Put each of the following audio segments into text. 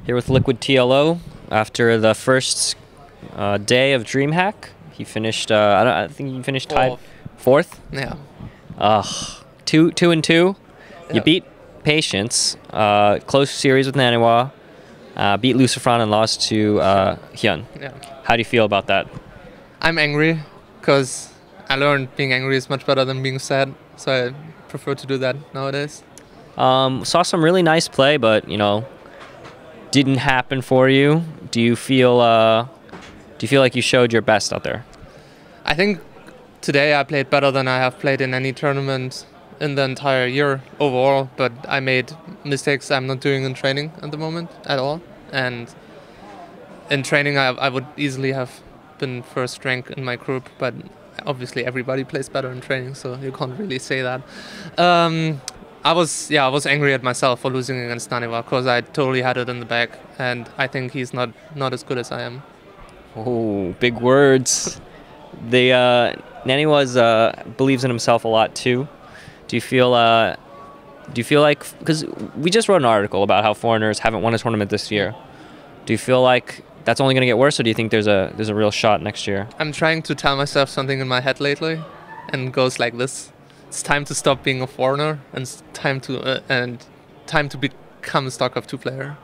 Here with Liquid TLO after the first day of DreamHack. He finished. I think he finished tied fourth. Yeah. Two and two. You Yeah. beat Patience. Close series with NaNiwa. Beat Lucifron and lost to Hyun. Yeah. How do you feel about that? I'm angry because I learned being angry is much better than being sad, so I prefer to do that nowadays. Saw some really nice play, but didn't happen for you. Do you feel like you showed your best out there? I think today I played better than I have played in any tournament in the entire year overall, but I made mistakes I'm not doing in training at the moment at all. And in training I would easily have been first rank in my group, but obviously everybody plays better in training, so you can't really say that. I was angry at myself for losing against NaNiwa because I totally had it in the bag, and I think he's not as good as I am. Oh, big words. NaNiwa believes in himself a lot too. Do you feel like, because we just wrote an article about how foreigners haven't won a tournament this year. Do you feel like that's only going to get worse, or do you think there's a real shot next year? I'm trying to tell myself something in my head lately, and it goes like this: it's time to stop being a foreigner, and it's time to become a StarCraft 2 player.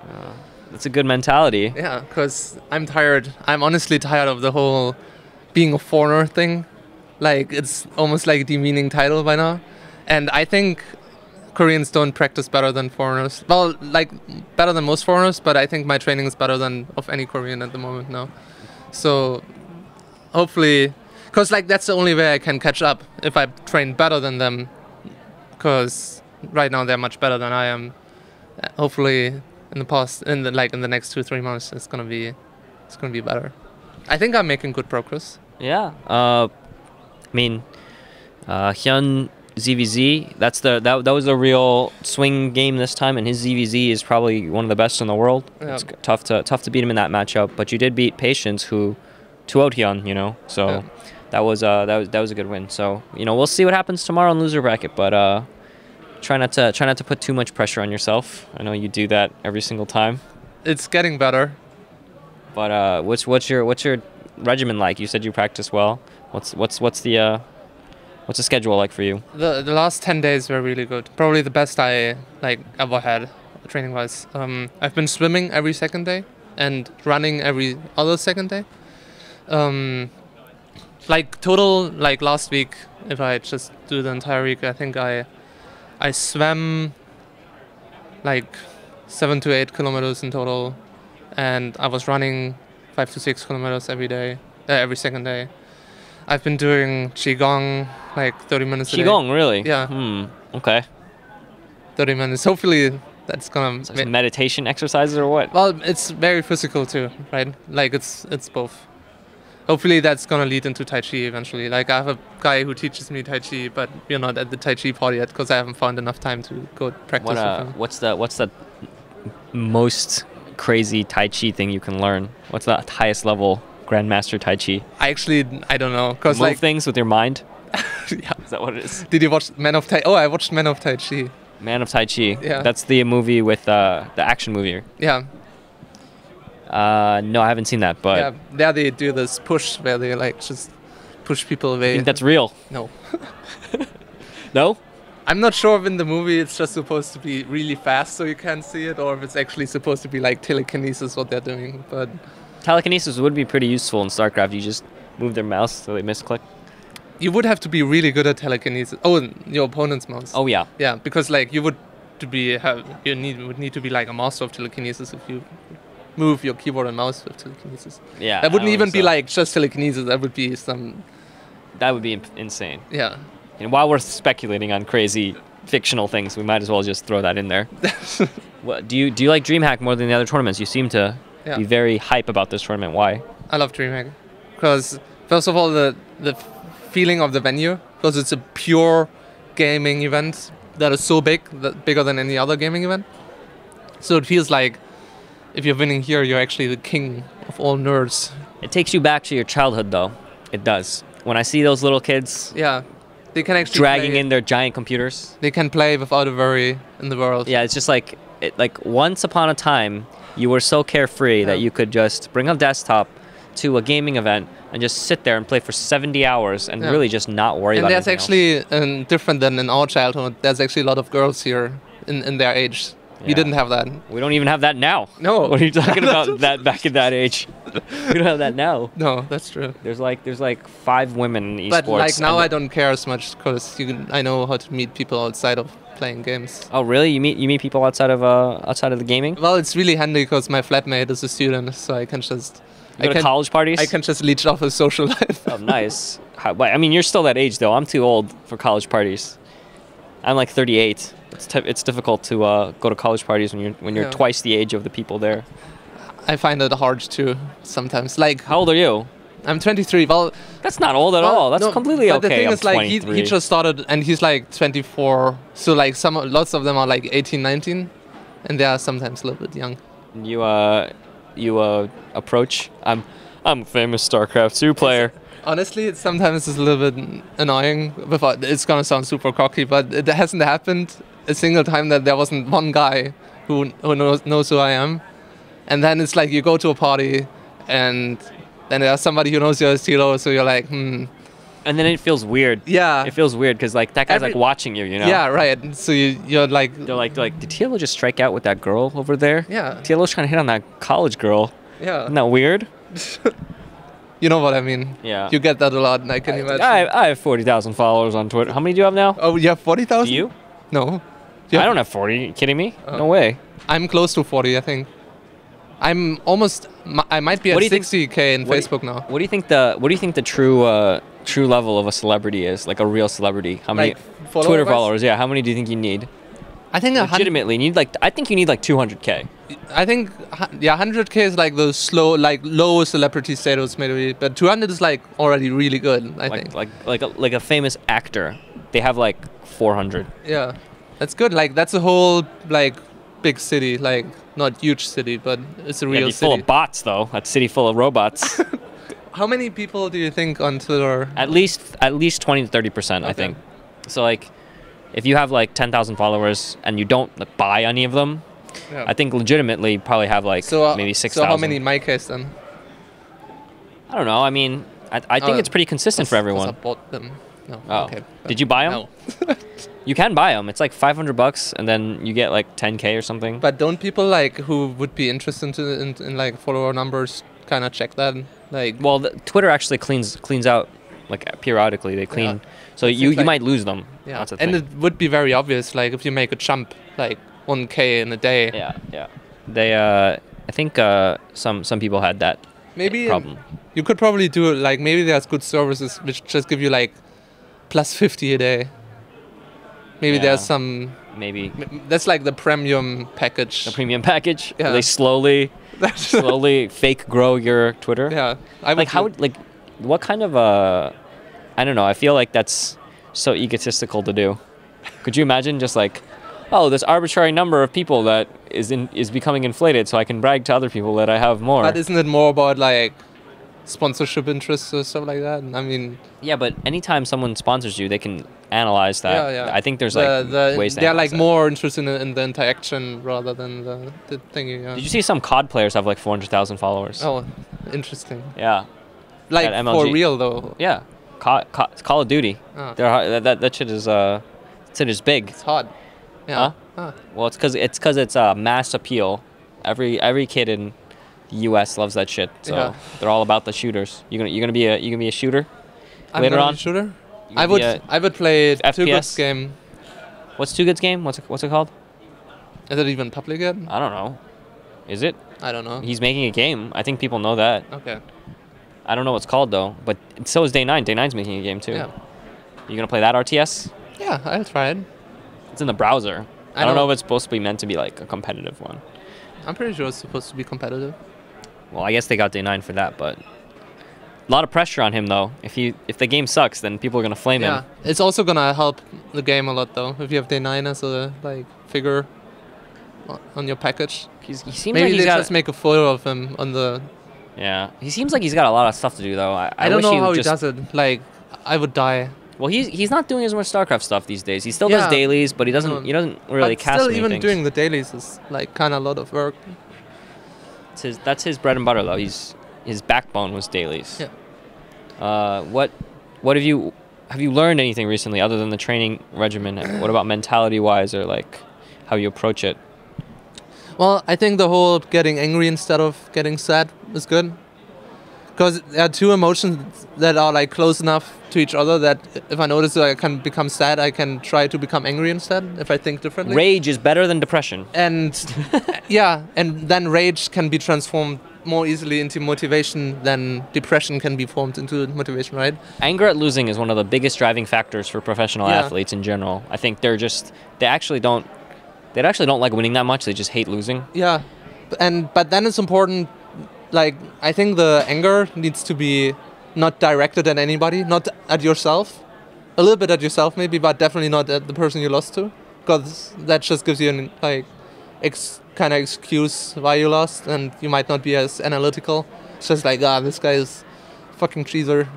That's a good mentality. Yeah, because I'm tired. I'm honestly tired of the whole being a foreigner thing. Like, it's almost like a demeaning title by now. And I think Koreans don't practice better than foreigners. Well, like, better than most foreigners, but I think my training is better than of any Korean at the moment now. So, hopefully, because like that's the only way I can catch up, if I train better than them. Because right now they're much better than I am. Hopefully, in the next 2-3 months, it's gonna be better. I think I'm making good progress. Yeah. Hyun ZVZ, that was a real swing game this time, and his ZVZ is probably one of the best in the world. Yeah. It's tough to beat him in that matchup, but you did beat Patience, who 2-0'd Hyun, so Yeah. that was a good win. So we'll see what happens tomorrow in loser bracket, but try not to put too much pressure on yourself. I know you do that every single time. It's getting better. But what's your regimen like? You said you practice well. What's the schedule like for you? The last 10 days were really good. Probably the best I ever had training wise. I've been swimming every second day and running every other second day. Total last week, if I just do the entire week, I think I swam 7 to 8 kilometers in total, and I was running 5 to 6 kilometers every second day. I've been doing Qigong 30 minutes a day. Qigong, really? Yeah. Okay. 30 minutes. Hopefully that's gonna... So some meditation exercises or what? Well, it's very physical too, right? It's both. Hopefully that's gonna lead into Tai Chi eventually. I have a guy who teaches me Tai Chi, but we're not at the Tai Chi party yet because I haven't found enough time to go practice with him. What's the most crazy Tai Chi thing you can learn? What's the highest level Grandmaster Tai Chi? I don't know. Cause move things with your mind? Yeah. Is that what it is? Did you watch Man of Tai? Oh, I watched Man of Tai Chi. Man of Tai Chi. Yeah. That's the movie with the action movie. Yeah. No, I haven't seen that, but Yeah, there they do this push where they just push people away. I think that's real. No. No? I'm not sure if in the movie it's just supposed to be really fast so you can't see it, or if it's actually supposed to be telekinesis what they're doing. But Telekinesis would be pretty useful in StarCraft. You just move their mouse so they misclick. you would have to be really good at telekinesis. Oh, your opponent's mouse. Oh yeah. Yeah, because you would need to be a master of telekinesis if you move your keyboard and mouse with telekinesis. Yeah. That wouldn't even be so. just telekinesis. That would be some. That would be insane. Yeah. And while we're speculating on crazy fictional things, we might as well just throw that in there. Do you like DreamHack more than the other tournaments? You seem to be very hype about this tournament. Why? I love DreamHak because first of all the feeling of the venue, because it's a pure gaming event that is so bigger than any other gaming event. So it feels like if you're winning here, you're actually the king of all nerds. It takes you back to your childhood, though. It does. When I see those little kids, Yeah, they can actually dragging in their giant computers. They can play without a worry in the world. Yeah, it's just like once upon a time, you were so carefree that you could just bring a desktop to a gaming event and just sit there and play for 70 hours and really just not worry about it. And that's actually different than in our childhood. There's actually a lot of girls here in their age. We didn't have that. We don't even have that now. No. What are you talking about that back in that age? We don't have that now. No, that's true. There's like 5 women in esports. But like now I don't care as much because I know how to meet people outside of playing games. Oh really? You meet people outside of the gaming? Well, it's really handy because my flatmate is a student, so I can just go to college parties? I can just leech off his social life. Oh, nice. I mean, you're still that age though. I'm too old for college parties. I'm like 38. It's difficult to go to college parties when you're twice the age of the people there. I find it hard too sometimes. Like, how old are you? I'm 23. Well, that's not old at all. That's completely okay. But the thing is, like, 23. he just started and he's like 24. So like lots of them are like 18, 19, and they are sometimes a little bit young. You approach. I'm a famous StarCraft 2 player. Honestly, sometimes it's a little bit annoying. It's gonna sound super cocky, but it hasn't happened a single time that there wasn't one guy who knows who I am. And then it's like you go to a party and then there's somebody who knows you're a TLO, so you're like, And then it feels weird. Yeah. It feels weird because like that guy's like watching you, you know? Yeah, right. So you're like... They're like, did TLO just strike out with that girl over there? Yeah. TLO's trying to hit on that college girl. Yeah. Isn't that weird? You know what I mean? Yeah. You get that a lot, and I can imagine. I have 40,000 followers on Twitter. How many do you have now? Oh, you have 40,000? Do you? No. I don't have 40. Are you kidding me? No way. I'm close to 40, I think. I'm almost. I might be at 60K in Facebook now. What do you think the true level of a celebrity is? Like a real celebrity? How many Twitter followers? Yeah. How many do you think you need? I think legitimately need like. I think you need like 200K. I think 100K is like the low celebrity status maybe, but 200 is like already really good. I think like a famous actor, they have like 400. Yeah, that's good. Like that's a whole like big city, like not huge city, but it's a real city. Full of bots though. That city full of robots. How many people do you think on Twitter? At least 20 to 30%, okay. I think. So like, if you have like 10,000 followers and you don't buy any of them. Yeah. I think legitimately probably have like maybe 6,000. So how many in my case then? I don't know. I mean, I think it's pretty consistent for everyone. I bought them. No. Oh. Okay. Did you buy them? No. You can buy them. It's like $500 and then you get like 10K or something. But don't people like who would be interested in like follower numbers kind of check that? Like, well, Twitter actually cleans out like periodically. They clean. Yeah. So you might lose them. Yeah. That's the thing. And it would be very obvious like if you make a jump like 1K in a day. Yeah. They I think some people had that problem. You could probably do it like maybe there's good services which just give you like plus 50 a day. Maybe there's some that's like the premium package. The premium package. Yeah. They slowly fake grow your Twitter. Yeah. What kind of I don't know. I feel like that's so egotistical to do. Could you imagine just like, oh, this arbitrary number of people that is becoming inflated, so I can brag to other people that I have more. But isn't it more about like sponsorship interests or stuff like that? I mean, yeah, but anytime someone sponsors you, they can analyze that. Yeah. I think there's like ways. They're like more interested in the interaction rather than the thing. Yeah. Did you see some COD players have like 400,000 followers? Oh, interesting. Yeah. Like for real though. Yeah. Call of Duty. Oh. That shit is big. It's hot. Yeah. Huh? Well, it's because it's mass appeal. Every kid in the U.S. loves that shit. So they're all about the shooters. You gonna be a shooter later on? A shooter. I would play Two Goods game. What's Two Goods game? What's it called? Is it even public yet? I don't know. Is it? I don't know. He's making a game. I think people know that. Okay. I don't know what's called though, but so is Day9. Day9's making a game too. Yeah. You gonna play that RTS? Yeah, I'll try it. It's in the browser. I don't know if it's supposed to be meant to be like a competitive one. I'm pretty sure it's supposed to be competitive. Well, I guess they got Day9 for that, but a lot of pressure on him though. If the game sucks, then people are gonna flame him. Yeah, it's also gonna help the game a lot though. If you have Day9 as a like figure on your package, he seems maybe like they just make a photo of him on the. Yeah, he seems like he's got a lot of stuff to do though. I don't know how he does it. Like, I would die. Well, he's not doing as much StarCraft stuff these days. He still does dailies, but he doesn't really cast anything. Still, even doing the dailies is like kind of a lot of work. That's his bread and butter though. His backbone was dailies. Yeah. What have you learned anything recently other than the training regimen? What about mentality wise, or like how you approach it? Well, I think the whole getting angry instead of getting sad is good. Because there are two emotions that are like close enough to each other that if I notice that I can become sad, I can try to become angry instead if I think differently. Rage is better than depression. And yeah, and then rage can be transformed more easily into motivation than depression can be formed into motivation, right? Anger at losing is one of the biggest driving factors for professional athletes in general. I think they actually don't like winning that much. They just hate losing. Yeah, but then it's important. Like, I think the anger needs to be not directed at anybody, not at yourself. A little bit at yourself maybe, but definitely not at the person you lost to. Because that just gives you an kind of excuse why you lost, and you might not be as analytical. It's just like, this guy is fucking cheeser.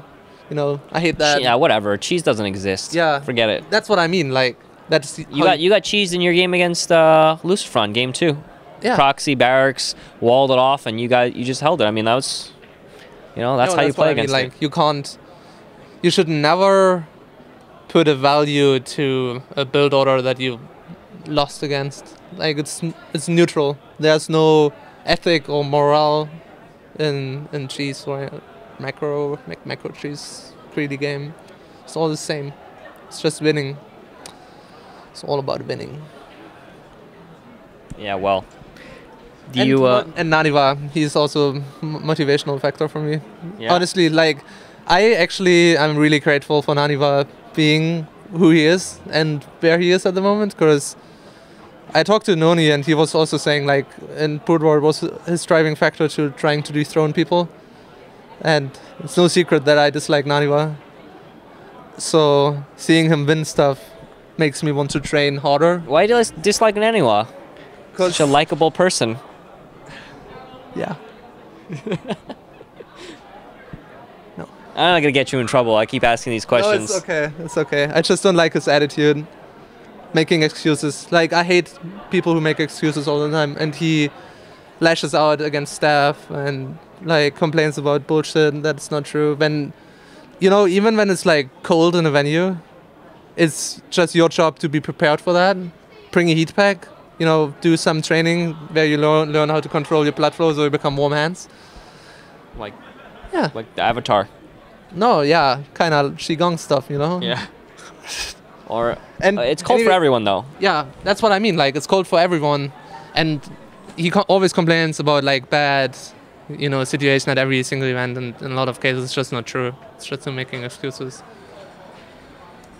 You know, I hate that. Yeah, whatever. Cheese doesn't exist. Yeah. Forget it. That's what I mean. Like, that's... You got cheese in your game against Lucifer, game 2. Yeah. Proxy, barracks, walled it off, and you just held it. I mean, that was, that's how you play against it. Like, you should never put a value to a build order that you lost against. Like, it's neutral. There's no ethic or morale in cheese or macro cheese 3D game. It's all the same. It's just winning. It's all about winning. Yeah, well. And NaNiwa, he's also a motivational factor for me. Yeah. Honestly, like, I'm really grateful for NaNiwa being who he is and where he is at the moment, because I talked to Noni and he was also saying, like, in Brood War was his driving factor to trying to dethrone people. And it's no secret that I dislike NaNiwa. So seeing him win stuff makes me want to train harder. Why do you dislike NaNiwa? Such a likable person. Yeah. No. I'm not gonna get you in trouble. I keep asking these questions. No, it's okay. It's okay. I just don't like his attitude. Making excuses. Like, I hate people who make excuses all the time. And he lashes out against staff and, like, complains about bullshit that's not true. When, even when it's, like, cold in a venue, it's just your job to be prepared for that. Bring a heat pack. Do some training where you learn how to control your blood flow so you become warm hands. Like the Avatar. No, yeah, kind of Qigong stuff, Yeah. It's cold for everyone, though. Yeah, that's what I mean. Like, it's cold for everyone. And he always complains about, like, bad, situation at every single event. And in a lot of cases, it's just not true. It's just him making excuses.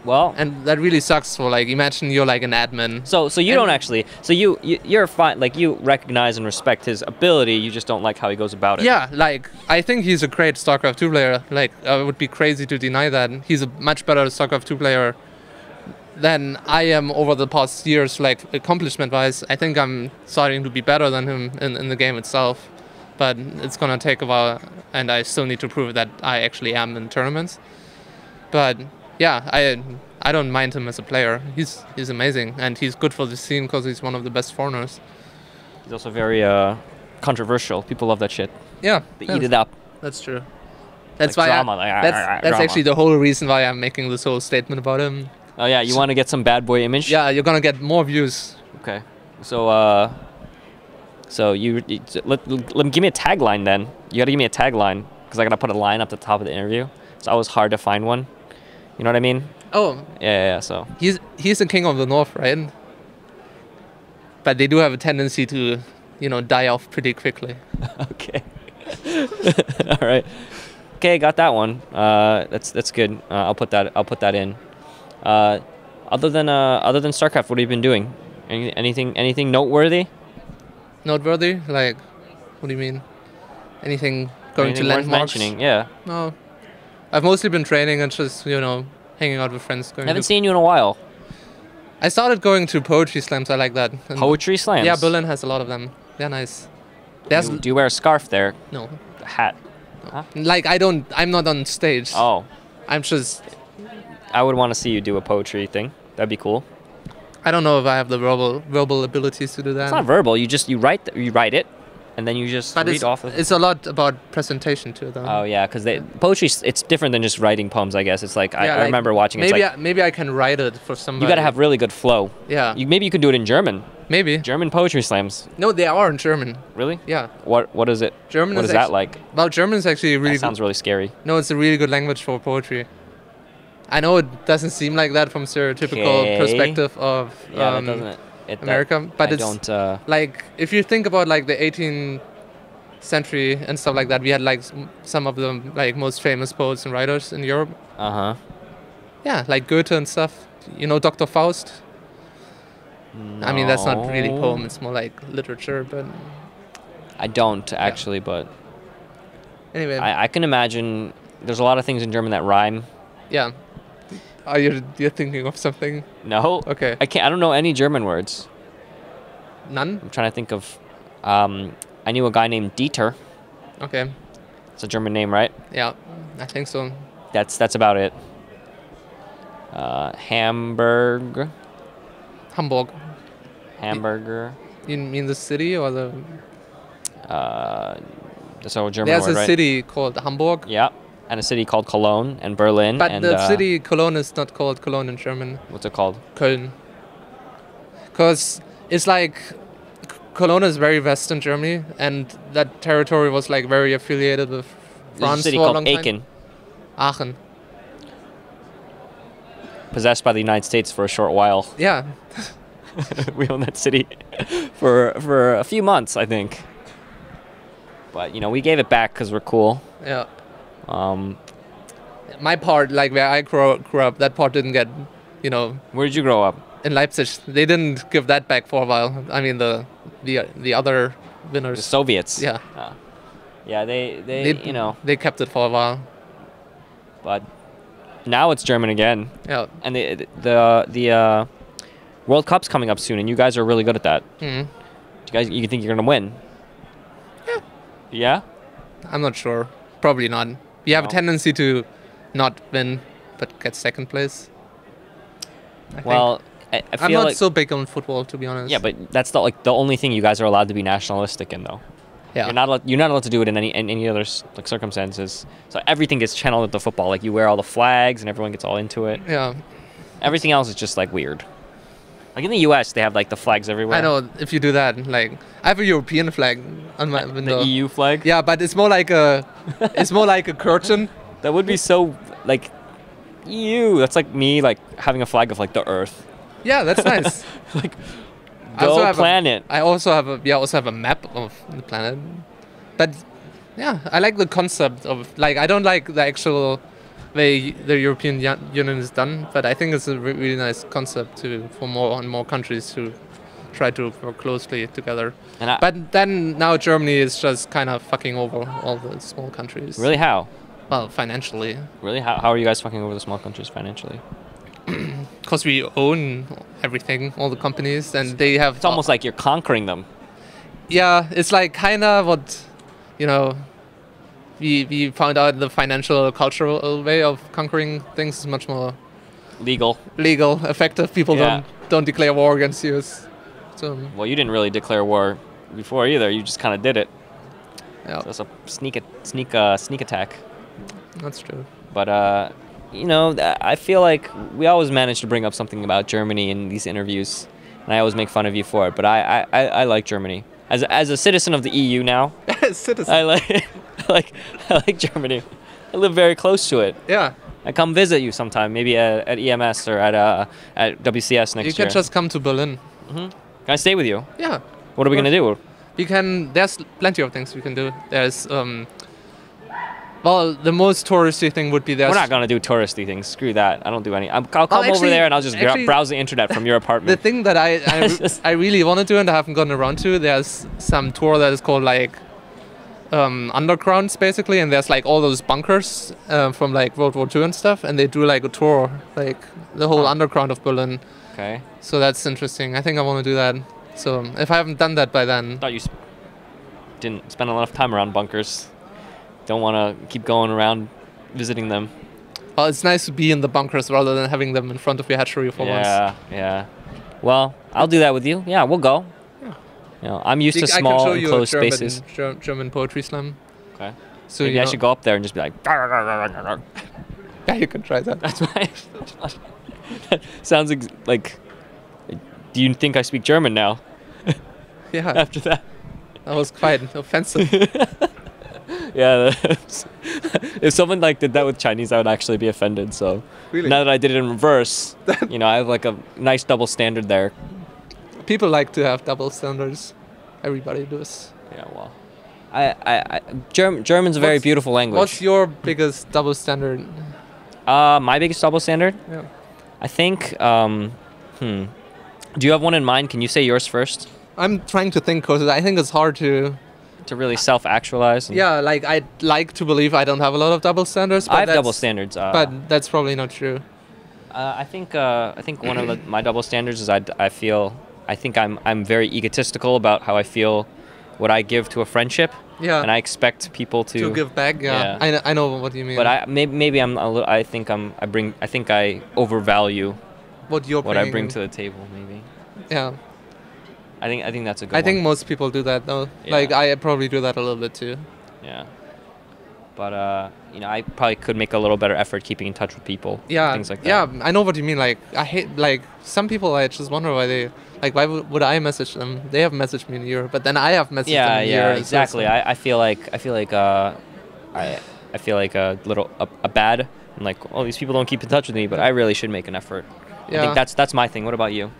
Well, and that really sucks for, like, imagine you're like an admin. So you don't actually. So you're fine. Like, you recognize and respect his ability. You just don't like how he goes about it. Yeah, like, I think he's a great StarCraft 2 player. Like, I would be crazy to deny that. He's a much better StarCraft 2 player than I am over the past years. Like, accomplishment-wise, I think I'm starting to be better than him in the game itself. But it's gonna take a while, and I still need to prove that I actually am in tournaments. But yeah, I don't mind him as a player. He's amazing, and he's good for the scene because he's one of the best foreigners. He's also very controversial. People love that shit. Yeah, they eat it up. That's true. That's like why drama, that's drama. actually the whole reason why I'm making this whole statement about him. Oh yeah, you want to get some bad boy image? Yeah, you're gonna get more views. Okay, so give me a tagline then. You gotta give me a tagline because I gotta put a line up the top of the interview. It's always hard to find one. You know what I mean? Oh. Yeah. So he's the king of the north, right? But they do have a tendency to, die off pretty quickly. Okay. All right. Okay, got that one. That's good. I'll put that in. Other than StarCraft, what have you been doing? Anything noteworthy? Noteworthy? Like, what do you mean? Anything going anything to landmarks? Worth mentioning? Yeah. No. I've mostly been training and just, hanging out with friends. I haven't seen you in a while. I started going to poetry slams. I like that. And poetry slams? Yeah, Berlin has a lot of them. They're nice. Do you wear a scarf there? No. A hat? No. Huh? Like, I'm not on stage. Oh. I'm just... I would want to see you do a poetry thing. That'd be cool. I don't know if I have the verbal abilities to do that. It's not verbal. You write it. and then you just But read off of it. it's a lot about presentation too, though. Oh yeah, because poetry, it's different than just writing poems, I guess. It's like, I remember watching it. Maybe I can write it for somebody. You got to have really good flow. Yeah. Maybe you could do it in German. Maybe. German poetry slams. No, they are in German. Really? Yeah. What is it? German What is that like? Well, German is actually really That sounds really scary. No, it's a really good language for poetry. I know it doesn't seem like that from stereotypical perspective of Yeah, that doesn't America, but it's don't, like if you think about like the 18th century and stuff like that, we had like some of the like most famous poets and writers in Europe. Uh-huh. Yeah, like Goethe and stuff. You know, Dr. Faust. No. I mean, that's not really poem; it's more like literature. But I don't actually, but anyway, I can imagine there's a lot of things in German that rhyme. yeah. Are you're thinking of something? No. Okay. I don't know any German words. None? I'm trying to think of. I knew a guy named Dieter. Okay. It's a German name, right? Yeah, I think so. That's about it. Hamburger. Hamburger. You mean the city or the? That's a German There's word, a right? city called Hamburg. Yeah, and a city cologne Cologne and Berlin. But and, the city Cologne is not called Cologne in German. What's it called? Köln. Because it's like Cologne is very western Germany, and that territory was like very affiliated with There's France a city for a called long time. Aachen, Aachen. possessed by the United States for a short while. Yeah. We owned that city for a few months, I think. But we gave it back because we're cool. Yeah. My part, like where I grew up, that part didn't get, Where did you grow up? in Leipzig. They didn't give that back for a while. I mean, the other The winners. Soviets. Yeah. Yeah, They kept it for a while. But now it's German again, Yeah. and the World Cup's coming up soon, and you guys are really good at that. Hmm. You think you're gonna win? Yeah. Yeah. I'm not sure. Probably not. We have a No. tendency to not win, but get second place. I think. Well, I I'm feel not like so big on football, to be honest. yeah, but that's the only thing you guys are allowed to be nationalistic in, though. yeah. You're not allowed to do it in any other circumstances. So everything gets channeled into football. Like you wear all the flags and everyone gets all into it. Yeah. Everything else is just like weird. Like in the U.S., they have like the flags everywhere. I know. If you do that, like I have a European flag on my window. The EU flag. Yeah, but it's more like a curtain. That would be so like EU. That's like me like having a flag of like the Earth. Yeah, that's nice. Like I also go have planet. I also have a map of the planet. But yeah, I like the concept of like I don't like the actual way the European Union is done, but I think it's a really nice concept for more and more countries to try to work closely together. But then now Germany is just kind of fucking over all the small countries. Really, how? Well, financially. Really, how are you guys fucking over the small countries financially? Because we own everything, all the companies, and they have... It's almost like you're conquering them. Yeah, it's like kind of what, we found out the financial, cultural way of conquering things is much more Legal. effective. People Yeah. don't declare war against you. So Well, you didn't really declare war before either. You just kind of did it. yeah, So it's a sneak attack. that's true. But I feel like we always manage to bring up something about Germany in these interviews, and I always make fun of you for it. But I like Germany as a citizen of the EU now. Citizen. I like Germany. I live very close to it. Yeah, I come visit you sometime, maybe at EMS or at WCS next you year. can just come to Berlin. Can I stay with you? Yeah, What are we gonna do? There's plenty of things we can do. There's well, the most touristy thing would be We're not gonna do touristy things. Screw that. I don't do any. I'll come over actually- there and I'll just actually- browse the internet from your The apartment. thing that I really want to do and I haven't gotten around to, there's some tour that is called like undergrounds basically, and there's like all those bunkers from like World War II and stuff, and they do like a tour, like the whole underground of Berlin. Okay. So that's interesting. I think I want to do that. So if I haven't done that by then, Thought you didn't spend enough time around bunkers. Don't want to keep going around visiting them. well, it's nice to be in the bunkers rather than having them in front of your hatchery for once. Yeah. Well, I'll do that with you. Yeah, we'll go. You know, I'm used to I can small show you enclosed a spaces. German poetry slam. Okay. So Maybe you I know- should go up there and just be like. Yeah, you can try that. That's my. That sounds like. Do you think I speak German now? Yeah, After that. that was quite offensive. Yeah. If someone like did that with Chinese, I would actually be offended. So Really? now that I did it in reverse, you know, I have like a nice double standard there. People like to have double standards. Everybody does. Yeah. Well, German's a very What's- beautiful language. What's your biggest double standard? My biggest double standard? Yeah. I think. Do you have one in mind? Can you say yours first? I'm trying to think because I think it's hard to. To really self-actualize. Yeah, like I'd like to believe I don't have a lot of double standards. But I have that's- double standards. But that's probably not true. I think one of my double standards is I think I'm very egotistical about how I feel, what I give to a friendship. Yeah. And I expect people to give back. Yeah. I know what you mean. But maybe I'm a little. I think I overvalue what you're what I bringing bring in. to the table. Maybe. Yeah. I think that's a good. I think one. most people do that though. Yeah. Like I probably do that a little bit too. Yeah. But you know, I probably could make a little better effort keeping in touch with people. Yeah. Things like that. Yeah, I know what you mean. Like I hate like some people. I just wonder why they like. Why would I message them? They have messaged me in a year, but then I have messaged them in a year. Yeah, so exactly. it's I feel like a little a bad. I'm like, oh, these people don't keep in touch with me, but I really should make an effort. Yeah. I think that's my thing. What about you?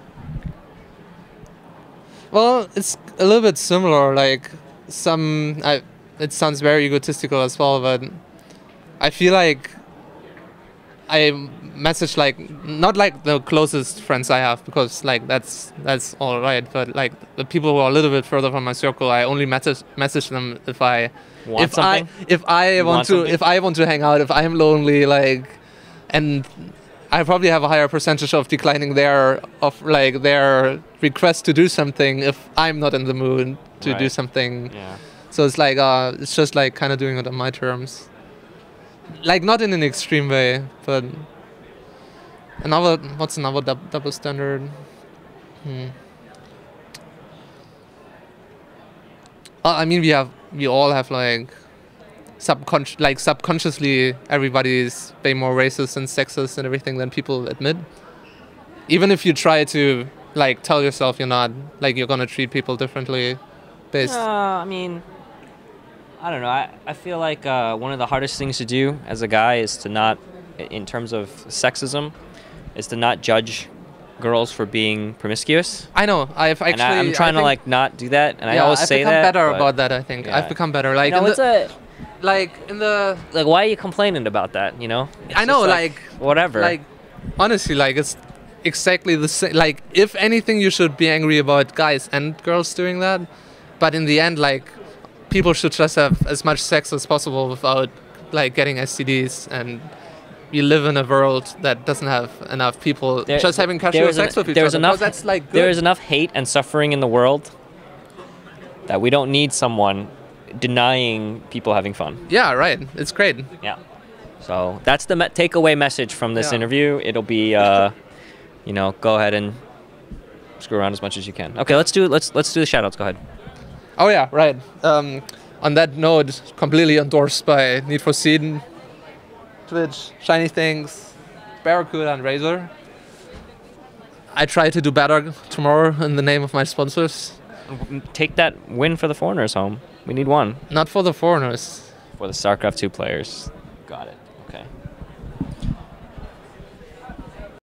Well, it's a little bit similar. Like it sounds very egotistical as well, but I feel like I message like not like the closest friends I have because like that's all right. But like the people who are a little bit further from my circle, I only message them if I Want something? if I want to something? if I want to hang out, if I'm lonely, like, and I probably have a higher percentage of declining their request to do something if I'm not in the mood to do Right. something. Yeah. So it's like it's just like kind of doing it on my terms. Like not in an extreme way, but what's another double standard? I mean, we all have like subconsciously everybody's way more racist and sexist and everything than people admit. Even if you try to like tell yourself you're not, like you're gonna treat people differently based. I mean, I don't know. I feel like one of the hardest things to do as a guy is to not, in terms of sexism, is to not judge girls for being promiscuous. I know. I've actually. And I'm trying to like not do that, and I always say that. I've become better but, about that. I think yeah. I've become better. Like No, in it's the, like in the. like why are you complaining about that? You know. It's I know, just like whatever. Like honestly, like it's exactly the same. Like if anything, you should be angry about guys and girls doing that, but in the end, like people should just have as much sex as possible without like getting STDs, and we live in a world that doesn't have enough people just having casual sex with each other. Enough, that's like good. there is enough hate and suffering in the world that we don't need someone denying people having fun. Yeah, right. It's great. Yeah. So that's the takeaway message from this Yeah. interview. It'll be, you know, go ahead and screw around as much as you can. Okay, let's do it. Let's do the shoutouts. Go ahead. Oh yeah, right. On that note, completely endorsed by Need for Speed, Twitch, Shiny Things, Barracuda, and Razer. I try to do better tomorrow in the name of my sponsors. Take that win for the foreigners home. We need one Not for the foreigners. for the StarCraft 2 players. Got it. Okay.